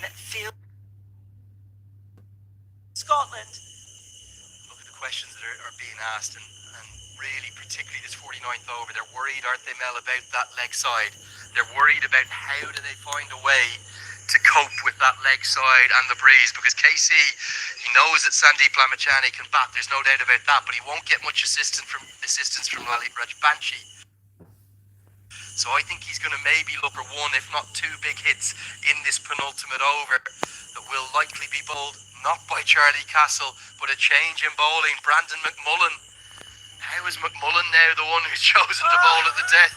and feel Scotland. Look at the questions that are being asked, and really, particularly this 49th over, they're worried, aren't they, Mel, about that leg side? They're worried about how do they find a way to cope with that leg side and the breeze, because KC, he knows that Sandeep Lamachani can bat, there's no doubt about that, but he won't get much assistance from Lalit Rajbanshi. So I think he's going to maybe look for one, if not two big hits in this penultimate over that will likely be bowled not by Charlie Castle, but a change in bowling. Brandon McMullen. How is McMullen now the one who's chosen to bowl at the death?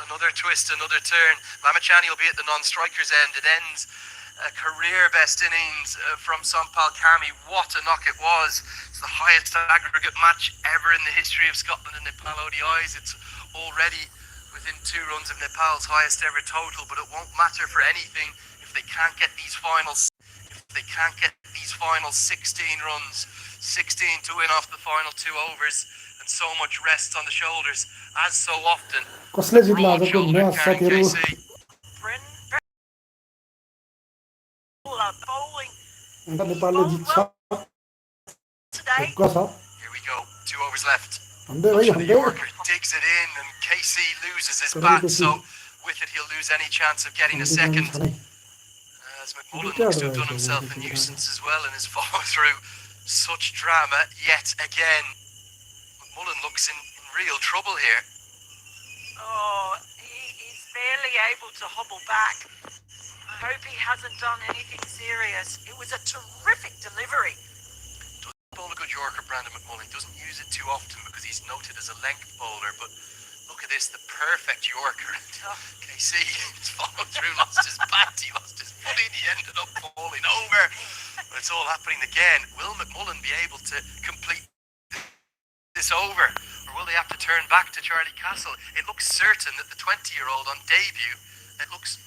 Another twist, another turn. Lamachani will be at the non-striker's end. It ends a career best innings from Sampal Kami. What a knock it was. It's the highest aggregate match ever in the history of Scotland and Nepal ODIs. It's already within 2 runs of Nepal's highest ever total, but it won't matter for anything if they can't get these final 16 runs, 16 to win off the final 2 overs, and so much rests on the shoulders, as so often. कसले जित्ला आजको match साथीहरु नेपालले जित्छ Here we go, 2 overs left. The Yorker digs it in and KC loses his bat, so with it he'll lose any chance of getting a second. As McMullen looks to have done himself a nuisance as well in his follow through. Such drama yet again. McMullen looks in real trouble here. Oh, he's barely able to hobble back. I hope he hasn't done anything serious. It was a terrific delivery. Bowl a good Yorker, Brandon McMullen. Doesn't use it too often because he's noted as a length bowler, but look at this, the perfect Yorker. KC, his follow through, lost his bat, he lost his footing, he ended up falling over. But it's all happening again. Will McMullen be able to complete this over, or will they have to turn back to Charlie Castle? It looks certain that the 20-year-old on debut, it looks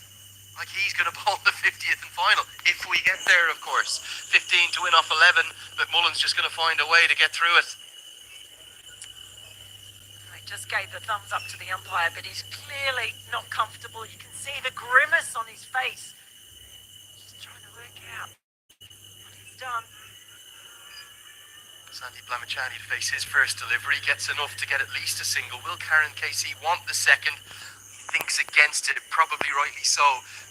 like he's going to bowl the 50th and final, if we get there, of course. 15 to win off 11, McMullen's just going to find a way to get through it. I just gave the thumbs up to the umpire, but he's clearly not comfortable. You can see the grimace on his face. Just trying to work out what he's done. Sandeep Lamachani to face his first delivery, gets enough to get at least a single. Will Karen KC want the second? Thinks against it, probably rightly so.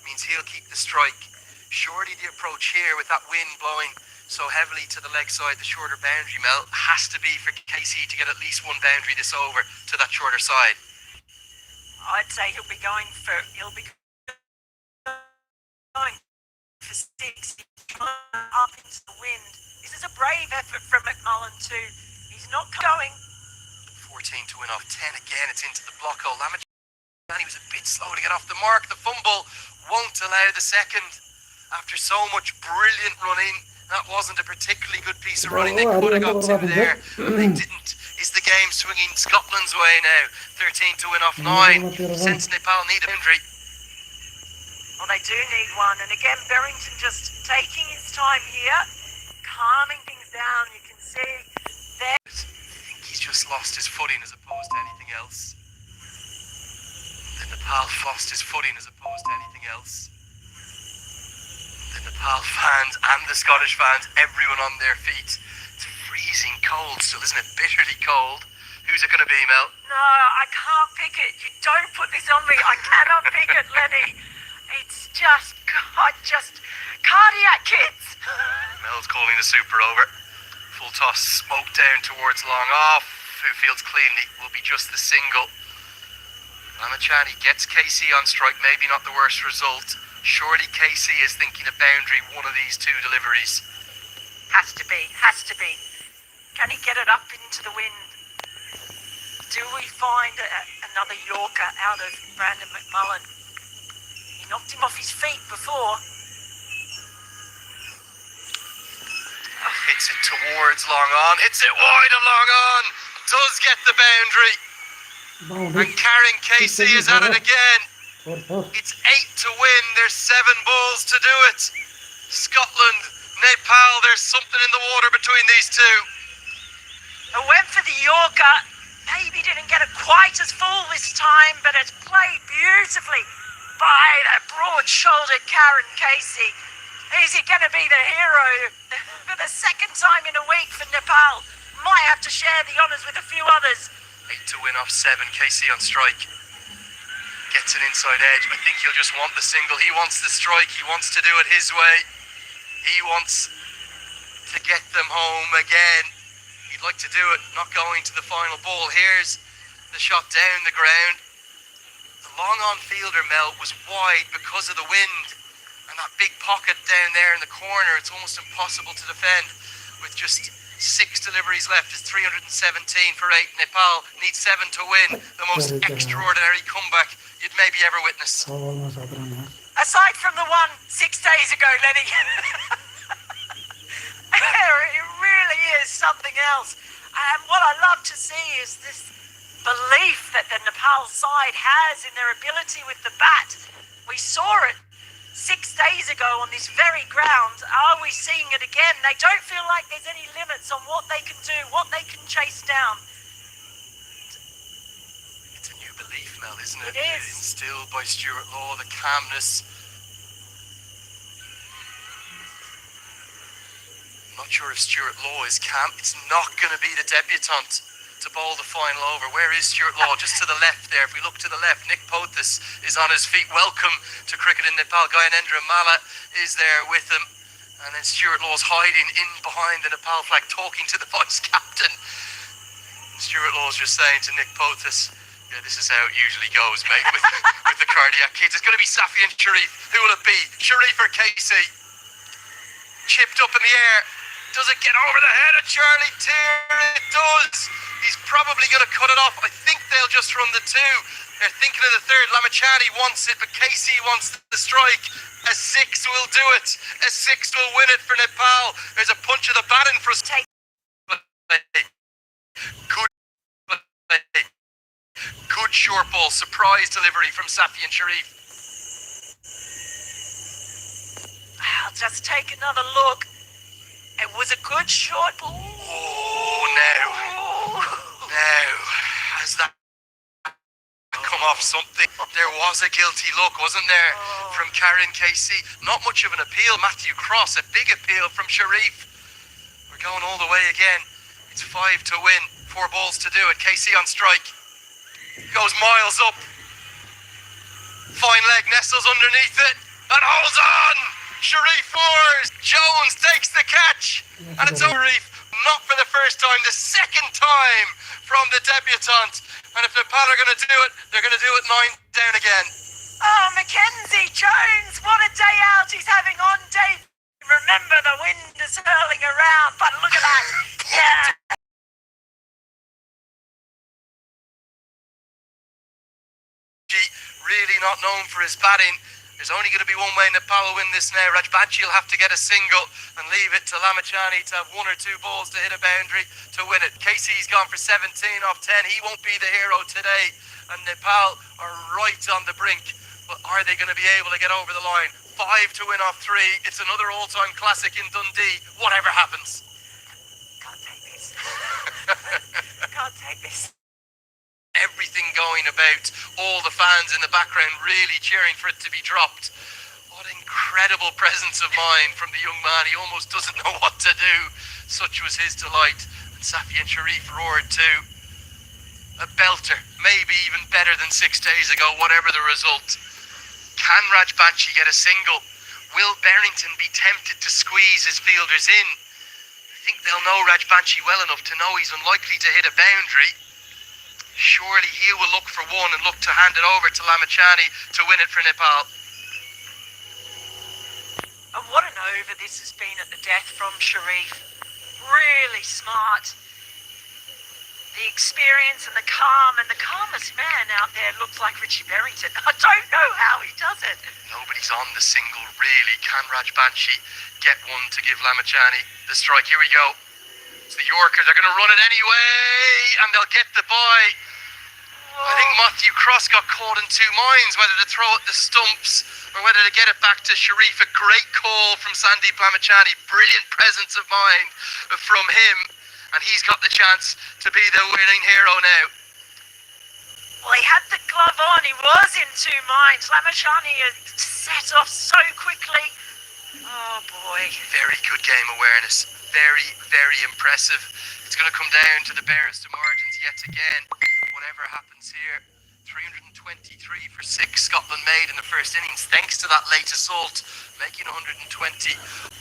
Means he'll keep the strike. Surely the approach here with that wind blowing so heavily to the leg side, the shorter boundary, Mel, has to be for KC to get at least one boundary this over to that shorter side. I'd say he'll be going for 6, up into the wind. This is a brave effort from McMullen too. He's not going. 14 to win off 10 again. It's into the block hole. He was a bit slow to get off the mark. The fumble won't allow the second. After so much brilliant running, that wasn't a particularly good piece of running. They could have got 2 there, but they didn't. Is the game swinging Scotland's way now? 13 to win off 9. Since Nepal need a boundary. Well, they do need one. And again, Berrington just taking his time here, calming things down. You can see there. I think he's just lost his footing as opposed to anything else. The Nepal lost his footing as opposed to anything else. The Nepal fans and the Scottish fans, everyone on their feet. It's freezing cold still, isn't it? Bitterly cold. Who's it going to be, Mel? No, I can't pick it. You don't put this on me. I cannot pick it, Lenny. It's just, God, just cardiac kids. Mel's calling the super over. Full toss, smoke down towards long off. Who fields cleanly will be just the single. Lamachani gets KC on strike, maybe not the worst result. Surely KC is thinking a boundary, one of these 2 deliveries. Has to be, has to be. Can he get it up into the wind? Do we find another Yorker out of Brandon McMullen? He knocked him off his feet before. Hits it towards long on, hits it wide of long on. Does get the boundary. And Karen Casey is at it again. It's 8 to win. There's 7 balls to do it. Scotland, Nepal, there's something in the water between these 2. It went for the Yorker. Maybe didn't get it quite as full this time, but it's played beautifully by that broad-shouldered Karen Casey. Is he going to be the hero for the second time in a week for Nepal? Might have to share the honours with a few others. 8 to win off 7. KC on strike. Gets an inside edge. I think he'll just want the single. He wants the strike. He wants to do it his way. He wants to get them home again. He'd like to do it, not going to the final ball. Here's the shot down the ground. The long on fielder, Mel, was wide because of the wind. And that big pocket down there in the corner, it's almost impossible to defend. With just 6 deliveries left, it's 317 for 8. Nepal needs 7 to win. The most extraordinary comeback you'd maybe ever witness. Aside from the one 6 days ago, Lenny. It really is something else. And what I love to see is this belief that the Nepal side has in their ability with the bat. We saw it 6 days ago on this very ground. Are we seeing it again? They don't feel like there's any limits on what they can do, what they can chase down. It's a new belief, Mel, isn't it? It is. Instilled by Stuart Law, the calmness. I'm not sure if Stuart Law is calm. It's not going to be the debutant to bowl the final over. Where is Stuart Law? Just to the left there. If we look to the left, Nick Pothis is on his feet. Welcome to cricket in Nepal. Gyanendra Malla is there with him. And then Stuart Law's hiding in behind the Nepal flag, talking to the vice captain. Stuart Law's just saying to Nick Pothis, yeah, this is how it usually goes, mate, with the cardiac kids. It's going to be Safi and Sharif. Who will it be? Sharif or Casey? Chipped up in the air. Does it get over the head of Charlie Tier? It does. He's probably going to cut it off. I think they'll just run the 2. They're thinking of the third. Lamachani wants it, but Casey wants the strike. A 6 will do it. A 6 will win it for Nepal. There's a punch of the bat in for us. Good short ball. Surprise delivery from Safi and Sharif. I'll just take another look. It was a good short ball. Oh, now, has that come off something? There was a guilty look, wasn't there, from Karen KC? Not much of an appeal. Matthew Cross, a big appeal from Sharif. We're going all the way again. It's 5 to win, 4 balls to do it. KC on strike. Goes miles up. Fine leg, nestles underneath it, and holds on! Sharif fours. Jones takes the catch, and it's Sharif. Not for the first time, the second time from the debutant. And if Nepal are going to do it, they're going to do it 9 down again. Oh, Mackenzie Jones, what a day out he's having on day. Remember, the wind is hurling around, but look at that. Yeah. Really not known for his batting. There's only going to be one way Nepal will win this now. Rajbanshi will have to get a single and leave it to Lamachani to have 1 or 2 balls to hit a boundary to win it. Casey's gone for 17 off 10. He won't be the hero today. And Nepal are right on the brink. But are they going to be able to get over the line? 5 to win off 3. It's another all-time classic in Dundee. Whatever happens. Can't take this. Can't take this. Everything going about, all the fans in the background really cheering for it to be dropped. What incredible presence of mind from the young man. He almost doesn't know what to do. Such was his delight. And Safi and Sharif roared too. A belter, maybe even better than 6 days ago, whatever the result. Can Rajbanshi get a single? Will Berrington be tempted to squeeze his fielders in? I think they'll know Rajbanshi well enough to know he's unlikely to hit a boundary. Surely he will look for one and look to hand it over to Lamachani to win it for Nepal. And what an over this has been at the death from Sharif. Really smart. The experience and the calm, and the calmest man out there looks like Richie Berrington. I don't know how he does it. Nobody's on the single, really. Can Rajbanshi get one to give Lamachani the strike? Here we go. It's the Yorker. They're going to run it anyway, and they'll get the bye. I think Matthew Cross got caught in 2 minds, whether to throw it the stumps or whether to get it back to Sharif. A great call from Sandeep Lamachani. Brilliant presence of mind from him. And he's got the chance to be the winning hero now. Well, he had the glove on. He was in 2 minds. Lamachani had set off so quickly. Oh, Oh boy. Very good game awareness. Very, very impressive. It's going to come down to the barest of margins yet again. Whatever happens here. 323 for 6 Scotland made in the first innings, thanks to that late assault, making 120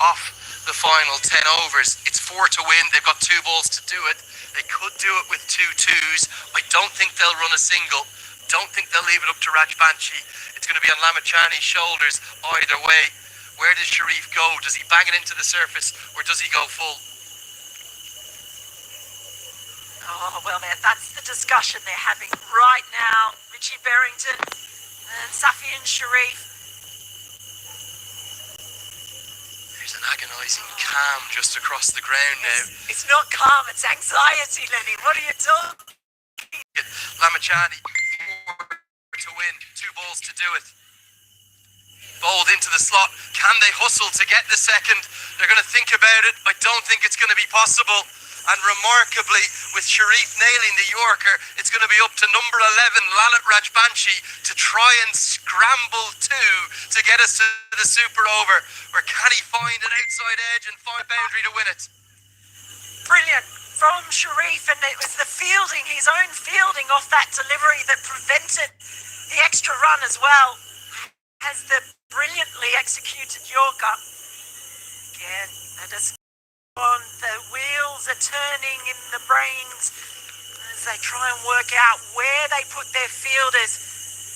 off the final 10 overs. It's 4 to win. They've got 2 balls to do it. They could do it with 2 twos. I don't think they'll run a single. Don't think they'll leave it up to Rajbanshi. It's going to be on Lamachani's shoulders either way. Where does Sharif go? Does he bang it into the surface or does he go full? Oh, well, that's the discussion they're having right now. Richie Berrington and Safian Sharif. There's an agonising calm just across the ground now. It's not calm, it's anxiety, Lenny. What are you talking? Lamachani, 4 to win, 2 balls to do it. Bowled into the slot. Can they hustle to get the second? They're going to think about it. I don't think it's going to be possible. And remarkably, with Sharif nailing the Yorker, it's going to be up to number 11, Lalit Rajbanshi, to try and scramble 2 to get us to the super over. Or can he find an outside edge and find a boundary to win it? Brilliant from Sharif, and it was the fielding, his own fielding off that delivery that prevented the extra run as well. Has the brilliantly executed Yorker. Again, the wheels are turning in the brains as they try and work out where they put their fielders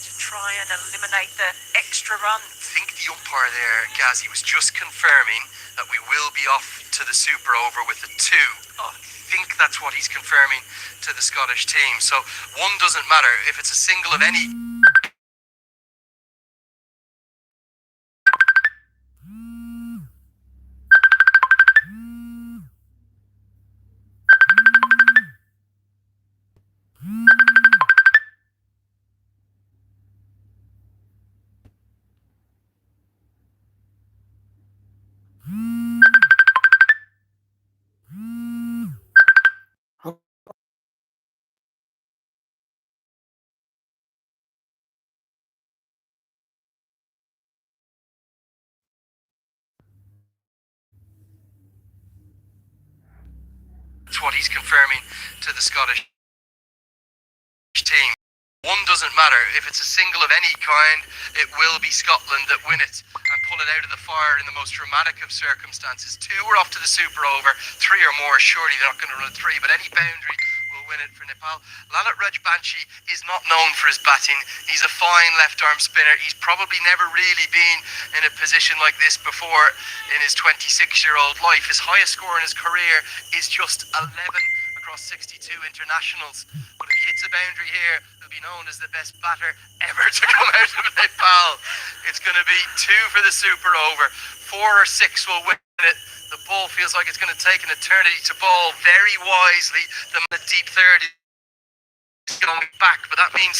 to try and eliminate the extra run. I think the umpire there, Gazzy, was just confirming that we will be off to the super over with a 2. I think that's what he's confirming to the Scottish team. So 1 doesn't matter if it's a single of any. That's what he's confirming to the Scottish team. 1 doesn't matter. If it's a single of any kind, it will be Scotland that win it and pull it out of the fire in the most dramatic of circumstances. 2 were off to the super over. 3 or more, surely they're not going to run a 3, but any boundary will win it for Nepal. Lalit Rajbanshi is not known for his batting. He's a fine left-arm spinner. He's probably never really been in a position like this before in his 26-year-old life. His highest score in his career is just 11 across 62 internationals. But if he hits a boundary here, he'll be known as the best batter ever to come out of Nepal. It's going to be 2 for the super over. 4 or 6 will win it. The ball feels like it's going to take an eternity to bowl very wisely. The deep third is going back, but that means